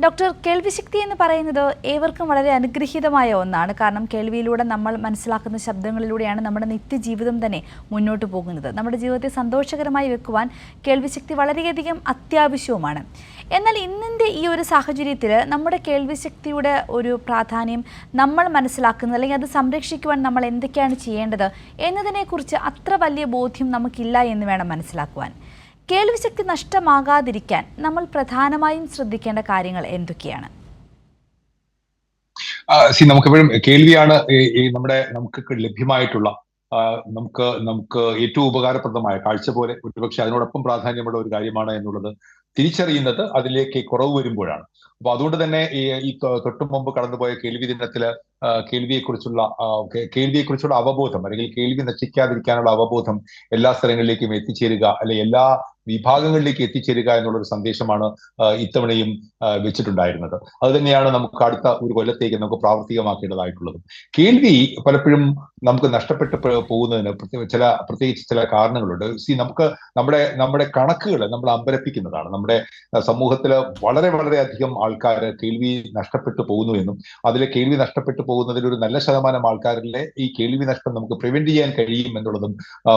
Doctor, കേൾവിശക്തി എന്ന് പറയുന്നത് ഏവർക്കും വളരെ അനുഗ്രഹീതമായ ഒന്നാണ്. കാരണം കേൾവിയിലൂടെ നമ്മൾ മനസ്സിലാക്കുന്ന ശബ്ദങ്ങളിലൂടെയാണ് നമ്മുടെ നിത്യജീവിതം തന്നെ മുന്നോട്ട് പോകുന്നത്. നമ്മുടെ ജീവിതത്തെ സന്തോഷകരമായി വെക്കുവാൻ കേൾവിശക്തി വളരെയധികം അത്യാവശ്യവുമാണ്. എന്നാൽ ഇന്നിൻ്റെ ഈ ഒരു സാഹചര്യത്തിൽ നമ്മുടെ കേൾവിശക്തിയുടെ ഒരു പ്രാധാന്യം നമ്മൾ മനസ്സിലാക്കുന്നത്, അല്ലെങ്കിൽ അത് സംരക്ഷിക്കുവാൻ നമ്മൾ എന്തൊക്കെയാണ് ചെയ്യേണ്ടത് എന്നതിനെക്കുറിച്ച് അത്ര വലിയ ബോധ്യം നമുക്കില്ല എന്ന് വേണം മനസ്സിലാക്കുവാൻ. കേൾവിശക്തി നഷ്ടമാകാതിരിക്കാൻ നമ്മൾ പ്രധാനമായും ശ്രദ്ധിക്കേണ്ട കാര്യങ്ങൾ എന്തൊക്കെയാണ്? നമുക്കെപ്പോഴും കേൾവിയാണ് നമുക്ക് ലഭ്യമായിട്ടുള്ള നമുക്ക് ഏറ്റവും ഉപകാരപ്രദമായ കാഴ്ച പോലെ ഒരുപക്ഷെ അതിനോടൊപ്പം പ്രാധാന്യമുള്ള ഒരു കാര്യമാണ് എന്നുള്ളത് തിരിച്ചറിയുന്നത് അതിലേക്ക് കുറവ് വരുമ്പോഴാണ്. അപ്പൊ അതുകൊണ്ട് തന്നെ ഈ തൊട്ടു മുമ്പ് കടന്നുപോയ കേൾവി ദിനത്തില് കേൾവിയെക്കുറിച്ചുള്ള അവബോധം, അല്ലെങ്കിൽ കേൾവി നശിക്കാതിരിക്കാനുള്ള അവബോധം എല്ലാ സ്ഥലങ്ങളിലേക്കും എത്തിച്ചേരുക, അല്ലെ എല്ലാ വിഭാഗങ്ങളിലേക്ക് എത്തിച്ചേരുക എന്നുള്ളൊരു സന്ദേശമാണ് ഇത്തവണയും വെച്ചിട്ടുണ്ടായിരുന്നത്. അത് തന്നെയാണ് നമുക്ക് അടുത്ത ഒരു കൊല്ലത്തേക്ക് നമുക്ക് പ്രാവർത്തികമാക്കേണ്ടതായിട്ടുള്ളത്. കേൾവി പലപ്പോഴും നമുക്ക് നഷ്ടപ്പെട്ടു പോകുന്നതിന് പ്രത്യേകിച്ച് ചില കാരണങ്ങളുണ്ട്. നമുക്ക് നമ്മുടെ കണക്കുകൾ നമ്മൾ അമ്പരപ്പിക്കുന്നതാണ്. നമ്മുടെ സമൂഹത്തിൽ വളരെ അധികം ആൾക്കാർ കേൾവി നഷ്ടപ്പെട്ടു പോകുന്നു എന്നും അതിലെ കേൾവി നഷ്ടപ്പെട്ടു പോകുന്നതിൽ ഒരു നല്ല ശതമാനം ആൾക്കാരിലെ ഈ കേൾവി നഷ്ടം നമുക്ക് പ്രിവെന്റ് ചെയ്യാൻ കഴിയും എന്നുള്ളതും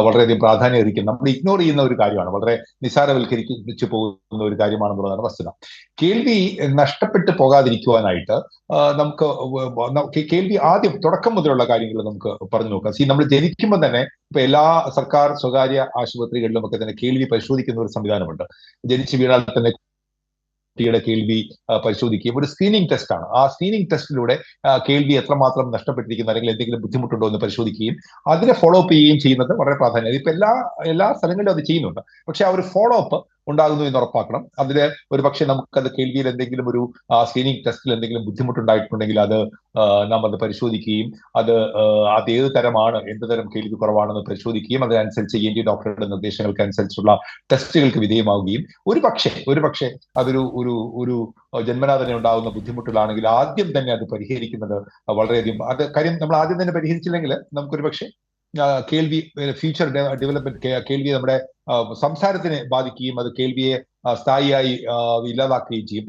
വളരെയധികം പ്രാധാന്യം അർഹിക്കുന്നു. നമ്മൾ ഇഗ്നോർ ചെയ്യുന്ന ഒരു കാര്യമാണ്, വളരെ നിസ്സാരവൽക്കരിച്ചു പോകുന്ന ഒരു കാര്യമാണെന്നുള്ളതാണ് വസ്തുത. കേൾവി നഷ്ടപ്പെട്ടു പോകാതിരിക്കുവാനായിട്ട് നമുക്ക് കേൾവി ആദ്യം തുടക്കം മുതലുള്ള കാര്യങ്ങൾ നമുക്ക് പറഞ്ഞു നോക്കാം. നമ്മൾ ജനിക്കുമ്പോൾ തന്നെ ഇപ്പൊ എല്ലാ സർക്കാർ സ്വകാര്യ ആശുപത്രികളിലും ഒക്കെ തന്നെ കേൾവി പരിശോധിക്കുന്ന ഒരു സംവിധാനമുണ്ട്. ജനിച്ചു വീണാൽ തന്നെ കുട്ടിയുടെ കേൾവി പരിശോധിക്കുകയും ഒരു സ്ക്രീനിങ് ടെസ്റ്റ് ആണ്. ആ സ്ക്രീനിങ് ടെസ്റ്റിലൂടെ കേൾവി എത്രമാത്രം നഷ്ടപ്പെട്ടിരിക്കുന്നു അല്ലെങ്കിൽ എന്തെങ്കിലും ബുദ്ധിമുട്ടുണ്ടോ എന്ന് പരിശോധിക്കുകയും അതിനെ ഫോളോ അപ്പ് ചെയ്യുകയും ചെയ്യുന്നത് വളരെ പ്രാധാന്യം. ഇപ്പൊ എല്ലാ സ്ഥലങ്ങളിലും അത് ചെയ്യുന്നുണ്ട്. പക്ഷെ ആ ഒരു ഫോളോ അപ്പ് ഉണ്ടാകുന്നു എന്ന് ഉറപ്പാക്കണം. അതിൽ ഒരു പക്ഷേ നമുക്കത് കേൾവിയിൽ എന്തെങ്കിലും ഒരു സ്ക്രീനിങ് ടെസ്റ്റിൽ എന്തെങ്കിലും ബുദ്ധിമുട്ടുണ്ടായിട്ടുണ്ടെങ്കിൽ നാം അത് പരിശോധിക്കുകയും അത് ഏത് തരമാണ്, എന്ത് തരം കേൾവി കുറവാണെന്ന് പരിശോധിക്കുകയും അതിനനുസരിച്ച് ENT ഡോക്ടറുടെ നിർദ്ദേശങ്ങൾക്ക് അനുസരിച്ചുള്ള ടെസ്റ്റുകൾക്ക് വിധേയമാവുകയും ഒരു പക്ഷേ അതൊരു ജന്മനാ തന്നെ ഉണ്ടാകുന്ന ബുദ്ധിമുട്ടുകളാണെങ്കിൽ ആദ്യം തന്നെ അത് പരിഹരിക്കുന്നത് വളരെയധികം കാര്യം നമ്മൾ ആദ്യം തന്നെ പരിഹരിച്ചില്ലെങ്കിൽ നമുക്കൊരു പക്ഷേ കേൾവി ഫ്യൂച്ചർ ഡെവലപ്മെന്റ് കേൾവി നമ്മുടെ സംസാരത്തിനെ ബാധിക്കുകയും അത് കേൾവിയെ സ്ഥായിയായി ഇല്ലാതാക്കുകയും ചെയ്യും.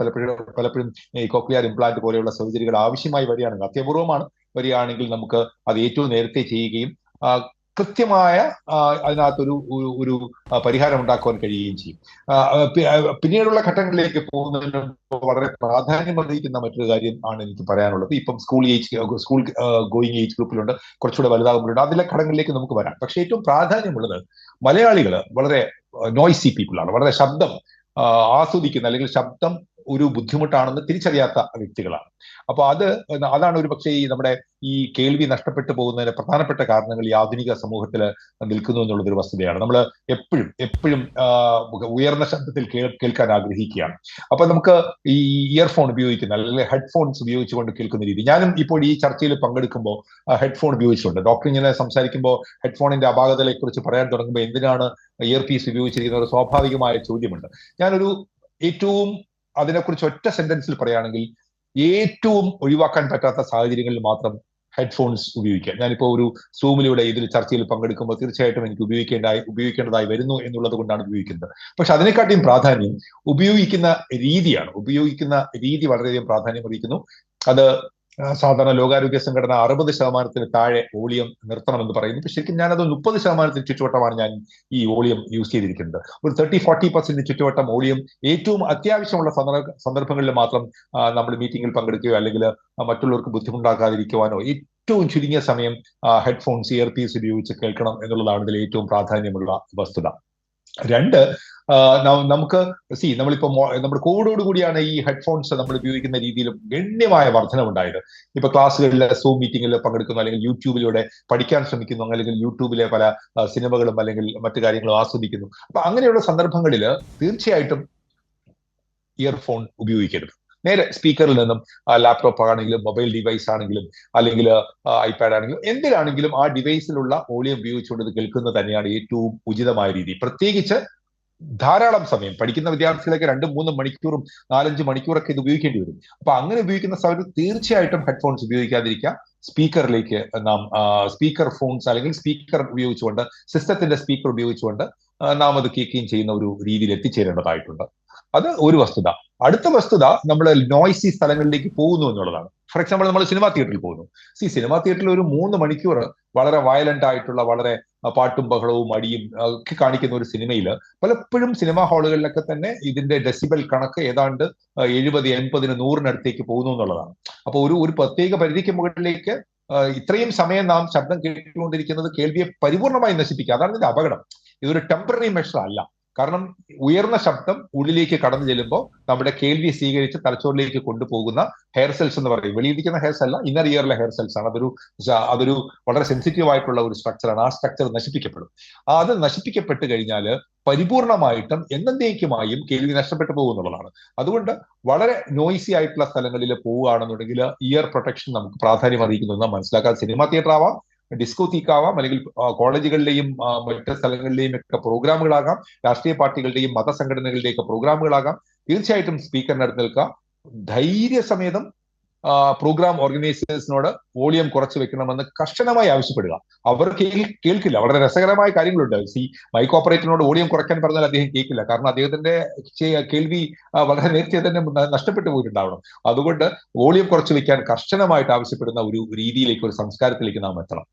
പലപ്പോഴും ഈ കോക്ലിയർ ഇംപ്ലാന്റ് പോലെയുള്ള സർജറികൾ ആവശ്യമായി വരികയാണെങ്കിൽ, അത്യപൂർവമാണ് വരികയാണെങ്കിൽ, നമുക്ക് അത് ഏറ്റവും നേരത്തെ ചെയ്യുകയും കൃത്യമായ അതിനകത്തൊരു ഒരു പരിഹാരം ഉണ്ടാക്കുവാൻ കഴിയുകയും ചെയ്യും. പിന്നീടുള്ള ഘട്ടങ്ങളിലേക്ക് പോകുന്നതിന് വളരെ പ്രാധാന്യം അർഹിക്കുന്ന മറ്റൊരു കാര്യം ആണ് എനിക്ക് പറയാനുള്ളത്. ഇപ്പം സ്കൂൾ ഗോയിങ് ഏജ് ഗ്രൂപ്പിലുണ്ട്, കുറച്ചുകൂടെ വലുതാകുമ്പോഴുണ്ട്, അതിലെ ഘടകങ്ങളിലേക്ക് നമുക്ക് വരാം. പക്ഷെ ഏറ്റവും പ്രാധാന്യമുള്ളത് മലയാളികൾ വളരെ നോയ്സി പീപ്പിൾ ആണ്, വളരെ ശബ്ദം ആസ്വദിക്കുന്ന, അല്ലെങ്കിൽ ശബ്ദം ഒരു ബുദ്ധിമുട്ടാണെന്ന് തിരിച്ചറിയാത്ത വ്യക്തികളാണ്. അപ്പൊ അതാണ് ഒരു പക്ഷേ നമ്മുടെ ഈ കേൾവി നഷ്ടപ്പെട്ടു പോകുന്നതിന് പ്രധാനപ്പെട്ട കാരണങ്ങൾ ഈ ആധുനിക സമൂഹത്തിൽ നിൽക്കുന്നു എന്നുള്ളതൊരു വസ്തുതയാണ്. നമ്മൾ എപ്പോഴും ഉയർന്ന ശബ്ദത്തിൽ കേൾക്കാൻ ആഗ്രഹിക്കുകയാണ്. അപ്പൊ നമുക്ക് ഈ ഇയർഫോൺ ഉപയോഗിക്കുന്ന, അല്ലെങ്കിൽ ഹെഡ്ഫോൺസ് ഉപയോഗിച്ചുകൊണ്ട് കേൾക്കുന്ന രീതി, ഞാനും ഇപ്പോൾ ഈ ചർച്ചയിൽ പങ്കെടുക്കുമ്പോൾ ഹെഡ്ഫോൺ ഉപയോഗിച്ചിട്ടുണ്ട്. ഡോക്ടർ ഇങ്ങനെ സംസാരിക്കുമ്പോൾ ഹെഡ്ഫോണിന്റെ അപാകതകളെ കുറിച്ച് പറയാൻ തുടങ്ങുമ്പോൾ എന്തിനാണ് ഇയർ പീസ് ഉപയോഗിച്ചിരിക്കുന്ന ഒരു സ്വാഭാവികമായ ചോദ്യമുണ്ട്. ഞാനൊരു ഏറ്റവും അതിനെക്കുറിച്ച് ഒറ്റ സെന്റൻസിൽ പറയുകയാണെങ്കിൽ, ഏറ്റവും ഒഴിവാക്കാൻ പറ്റാത്ത സാഹചര്യങ്ങളിൽ മാത്രം ഹെഡ്ഫോൺസ് ഉപയോഗിക്കുക. ഞാനിപ്പോൾ ഒരു സൂമിലൂടെ ഇതിൽ ചർച്ചയിൽ പങ്കെടുക്കുമ്പോൾ തീർച്ചയായിട്ടും എനിക്ക് ഉപയോഗിക്കേണ്ടതായി വരുന്നു എന്നുള്ളത് കൊണ്ടാണ് ഉപയോഗിക്കുന്നത്. പക്ഷെ അതിനെക്കാട്ടിയും പ്രാധാന്യം ഉപയോഗിക്കുന്ന രീതിയാണ്. ഉപയോഗിക്കുന്ന രീതി വളരെയധികം പ്രാധാന്യം അറിയിക്കുന്നു. അത് സാധാരണ ലോകാരോഗ്യ സംഘടന 60% താഴെ വോളിയം നിർത്തണമെന്ന് പറയുന്നു. പക്ഷെ ശരിക്കും ഞാനത് 30% ചുറ്റുവട്ടമാണ് ഞാൻ ഈ വോളിയം യൂസ് ചെയ്തിരിക്കുന്നത്. ഒരു 30-40% ചുറ്റുവട്ടം വോളിയം ഏറ്റവും അത്യാവശ്യമുള്ള സന്ദർഭങ്ങളിൽ മാത്രം നമ്മൾ മീറ്റിംഗിൽ പങ്കെടുക്കുകയോ അല്ലെങ്കിൽ മറ്റുള്ളവർക്ക് ബുദ്ധിമുട്ടാക്കാതിരിക്കുവാനോ ഏറ്റവും ചുരുങ്ങിയ സമയം ഹെഡ്ഫോൺസ്, ഇയർ പീസ് ഉപയോഗിച്ച് കേൾക്കണം എന്നുള്ളതാണ് ഇതിൽ ഏറ്റവും പ്രാധാന്യമുള്ള വസ്തുത. രണ്ട്, നമുക്ക് നമ്മളിപ്പോ നമ്മുടെ കോവിഡോട് കൂടിയാണ് ഈ ഹെഡ്ഫോൺസ് നമ്മൾ ഉപയോഗിക്കുന്ന രീതിയിലും ഗണ്യമായ വർധനവുണ്ടായത്. ഇപ്പൊ ക്ലാസ്സുകളിൽ, സൂം മീറ്റിംഗിൽ പങ്കെടുക്കുന്നു, അല്ലെങ്കിൽ യൂട്യൂബിലൂടെ പഠിക്കാൻ ശ്രമിക്കുന്നു, അല്ലെങ്കിൽ യൂട്യൂബിലെ പല സിനിമകളും അല്ലെങ്കിൽ മറ്റു കാര്യങ്ങളും ആസ്വദിക്കുന്നു. അപ്പൊ അങ്ങനെയുള്ള സന്ദർഭങ്ങളിൽ തീർച്ചയായിട്ടും ഇയർഫോൺ ഉപയോഗിക്കരുത്. നേരെ സ്പീക്കറിൽ നിന്നും, ലാപ്ടോപ്പ് ആണെങ്കിലും മൊബൈൽ ഡിവൈസ് ആണെങ്കിലും അല്ലെങ്കിൽ ഐപാഡ് ആണെങ്കിലും എന്തിനാണെങ്കിലും ആ ഡിവൈസിലുള്ള വോളിയം ഉപയോഗിച്ചുകൊണ്ട് ഇത് കേൾക്കുന്നത് തന്നെയാണ് ഏറ്റവും ഉചിതമായ രീതി. പ്രത്യേകിച്ച് ധാരാളം സമയം പഠിക്കുന്ന വിദ്യാർത്ഥികളൊക്കെ 2-3 മണിക്കൂറും 4-5 മണിക്കൂറൊക്കെ ഇത് ഉപയോഗിക്കേണ്ടി വരും. അപ്പൊ അങ്ങനെ ഉപയോഗിക്കുന്ന സമയത്ത് തീർച്ചയായിട്ടും ഹെഡ്ഫോൺസ് ഉപയോഗിക്കാതിരിക്കുക. സ്പീക്കറിലേക്ക് സ്പീക്കർ ഫോൺസ് അല്ലെങ്കിൽ സ്പീക്കർ ഉപയോഗിച്ചുകൊണ്ട്, സിസ്റ്റത്തിന്റെ സ്പീക്കർ ഉപയോഗിച്ചുകൊണ്ട് നാം അത് കേൾക്കുകയും ചെയ്യുന്ന ഒരു രീതിയിൽ എത്തിച്ചേരേണ്ടതായിട്ടുണ്ട്. അത് ഒരു വസ്തുത. അടുത്ത വസ്തുത നമ്മൾ നോയ്സി സ്ഥലങ്ങളിലേക്ക് പോകുന്നു എന്നുള്ളതാണ്. ഫോർ എക്സാമ്പിൾ, നമ്മൾ സിനിമാ തിയേറ്ററിൽ പോകുന്നു. സിനിമാ തിയേറ്ററിൽ ഒരു 3 മണിക്കൂർ വളരെ വയലന്റ് ആയിട്ടുള്ള, വളരെ പാട്ടും ബഹളവും അടിയും ഒക്കെ കാണിക്കുന്ന ഒരു സിനിമയിൽ പലപ്പോഴും സിനിമാ ഹാളുകളിലൊക്കെ തന്നെ ഇതിന്റെ ഡെസിബൽ കണക്ക് ഏതാണ്ട് 70, 80, 100-നടുത്തേക്ക് പോകുന്നു എന്നുള്ളതാണ്. അപ്പോൾ ഒരു പ്രത്യേക പരിധിക്ക് മുകളിലേക്ക് ഇത്രയും സമയം നാം ശബ്ദം കേട്ടുകൊണ്ടിരിക്കുന്നത് കേൾവിയെ പരിപൂർണമായി നശിപ്പിക്കുക. അതാണ് ഇതിന്റെ അപകടം. ഇതൊരു ടെമ്പററി മെഷർ അല്ല. കാരണം ഉയർന്ന ശബ്ദം ഉള്ളിലേക്ക് കടന്നു ചെല്ലുമ്പോൾ നമ്മുടെ കേൾവിയെ സ്വീകരിച്ച് തലച്ചോറിലേക്ക് കൊണ്ടുപോകുന്ന ഹെയർ സെൽസ് എന്ന് പറയും. വെളിയിരിക്കുന്ന ഹെയർസ് അല്ല, ഇന്നർ ഇയറിലെ ഹെയർ സെൽസ് ആണ്. അതൊരു വളരെ സെൻസിറ്റീവ് ആയിട്ടുള്ള ഒരു സ്ട്രക്ചറാണ്. ആ സ്ട്രക്ചർ നശിപ്പിക്കപ്പെടും. അത് നശിപ്പിക്കപ്പെട്ട് കഴിഞ്ഞാൽ പരിപൂർണമായിട്ടും എന്നേക്കുമായും കേൾവി നഷ്ടപ്പെട്ടു പോകും എന്നുള്ളതാണ്. അതുകൊണ്ട് വളരെ നോയ്സി ആയിട്ടുള്ള സ്ഥലങ്ങളിൽ പോവുകയാണെന്നുണ്ടെങ്കിൽ ഇയർ പ്രൊട്ടക്ഷൻ നമുക്ക് പ്രാധാന്യം അറിയിക്കുന്നു നാം മനസ്സിലാക്കാതെ. സിനിമാ തിയേറ്റർ ആവാം, ഡിസ്കോത്തീക്കാവാം, അല്ലെങ്കിൽ കോളേജുകളിലെയും മറ്റ് സ്ഥലങ്ങളിലെയും ഒക്കെ പ്രോഗ്രാമുകളാകാം, രാഷ്ട്രീയ പാർട്ടികളുടെയും മതസംഘടനകളുടെയും ഒക്കെ പ്രോഗ്രാമുകളാകാം. തീർച്ചയായിട്ടും സ്പീക്കറിന്റെ അടുത്ത് നിൽക്കുക, ധൈര്യസമേതം പ്രോഗ്രാം ഓർഗനൈസേഴ്സിനോട് വോളിയം കുറച്ച് വെക്കണമെന്ന് കർശനമായി ആവശ്യപ്പെടുക. അവർ കേൾക്കില്ല. വളരെ രസകരമായ കാര്യങ്ങളുണ്ട്. മൈക്ക് ഓപ്പറേറ്ററിനോട് വോളിയം കുറയ്ക്കാൻ പറഞ്ഞാൽ അദ്ദേഹം കേൾക്കില്ല. കാരണം അദ്ദേഹത്തിന്റെ കേൾവി വളരെ നേരത്തെ തന്നെ നഷ്ടപ്പെട്ടു പോയിട്ടുണ്ടാവണം. അതുകൊണ്ട് വോളിയം കുറച്ച് വെക്കാൻ കർശനമായിട്ട് ആവശ്യപ്പെടുന്ന ഒരു രീതിയിലേക്ക്, ഒരു സംസ്കാരത്തിലേക്ക് നാം എത്തണം.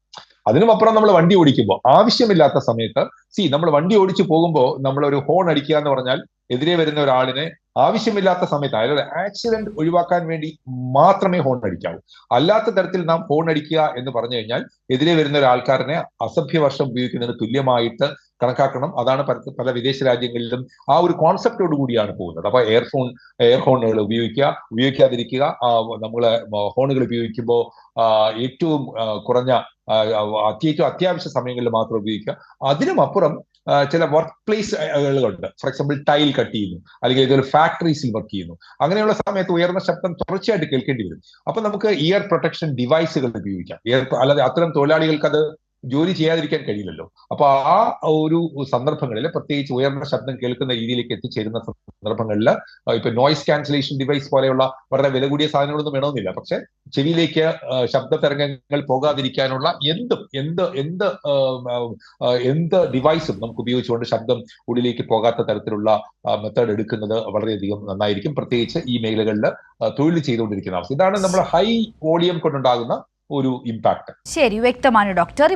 അതിനുമപ്പുറം നമ്മൾ വണ്ടി ഓടിക്കുമ്പോൾ ആവശ്യമില്ലാത്ത സമയത്ത് നമ്മൾ വണ്ടി ഓടിച്ചു പോകുമ്പോൾ നമ്മൾ ഒരു ഹോൺ അടിക്കുക എന്ന് പറഞ്ഞാൽ എതിരെ വരുന്ന ഒരാളിനെ ആവശ്യമില്ലാത്ത സമയത്ത്, അതായത് ആക്സിഡന്റ് ഒഴിവാക്കാൻ വേണ്ടി മാത്രമേ ഹോൺ അടിക്കാവൂ. അല്ലാത്ത തരത്തിൽ നാം ഹോൺ അടിക്കുക എന്ന് പറഞ്ഞു കഴിഞ്ഞാൽ എതിരെ വരുന്ന ഒരാൾക്കാരനെ അസഭ്യവർഷം ഉപയോഗിക്കുന്നതിന് തുല്യമായിട്ട് കണക്കാക്കണം. അതാണ് പല വിദേശ രാജ്യങ്ങളിലും ആ ഒരു കോൺസെപ്റ്റോട് കൂടിയാണ് പോകുന്നത്. അപ്പൊ എയർ ഹോണുകൾ ഉപയോഗിക്കാതിരിക്കുക. നമ്മൾ ഹോണുകൾ ഉപയോഗിക്കുമ്പോൾ ഏറ്റവും കുറഞ്ഞ അത്യാവശ്യ സമയങ്ങളിൽ മാത്രം ഉപയോഗിക്കുക. അതിനുമപ്പുറം ചില വർക്ക് പ്ലേസുകളുണ്ട്. ഫോർ എക്സാമ്പിൾ, ടൈൽ കട്ട് ചെയ്യുന്നു, അല്ലെങ്കിൽ ഇതൊരു ഫാക്ടറീസിൽ വർക്ക് ചെയ്യുന്നു. അങ്ങനെയുള്ള സമയത്ത് ഉയർന്ന ശബ്ദം തുടർച്ചയായിട്ട് കേൾക്കേണ്ടി വരും. അപ്പൊ നമുക്ക് ഇയർ പ്രൊട്ടക്ഷൻ ഡിവൈസുകൾ ഉപയോഗിക്കാം. അല്ലാതെ അത്തരം തൊഴിലാളികൾക്ക് അത് ജോലി ചെയ്യാതിരിക്കാൻ കഴിയില്ലല്ലോ. അപ്പൊ ആ ഒരു സന്ദർഭങ്ങളിൽ, പ്രത്യേകിച്ച് ഉയർന്ന ശബ്ദം കേൾക്കുന്ന രീതിയിലേക്ക് എത്തിച്ചേരുന്ന സന്ദർഭങ്ങളിൽ ഇപ്പൊ നോയിസ് ക്യാൻസലേഷൻ ഡിവൈസ് പോലെയുള്ള വളരെ വില കൂടിയ സാധനങ്ങളൊന്നും വേണമെന്നില്ല. പക്ഷെ ചെവിയിലേക്ക് ശബ്ദ തരംഗങ്ങൾ പോകാതിരിക്കാനുള്ള എന്ത് ഡിവൈസും നമുക്ക് ഉപയോഗിച്ചുകൊണ്ട് ശബ്ദം ഉള്ളിലേക്ക് പോകാത്ത തരത്തിലുള്ള മെത്തേഡ് എടുക്കുന്നത് വളരെയധികം നന്നായിരിക്കും. പ്രത്യേകിച്ച് ഈ മേഖലകളിൽ തൊഴിൽ ചെയ്തുകൊണ്ടിരിക്കുന്ന അവസ്ഥ. ഇതാണ് നമ്മൾ ഹൈ വോളിയം കൊണ്ടുണ്ടാകുന്ന ഒരു ഇമ്പാക്ട്. ശരി, വ്യക്തമാണ് ഡോക്ടർ.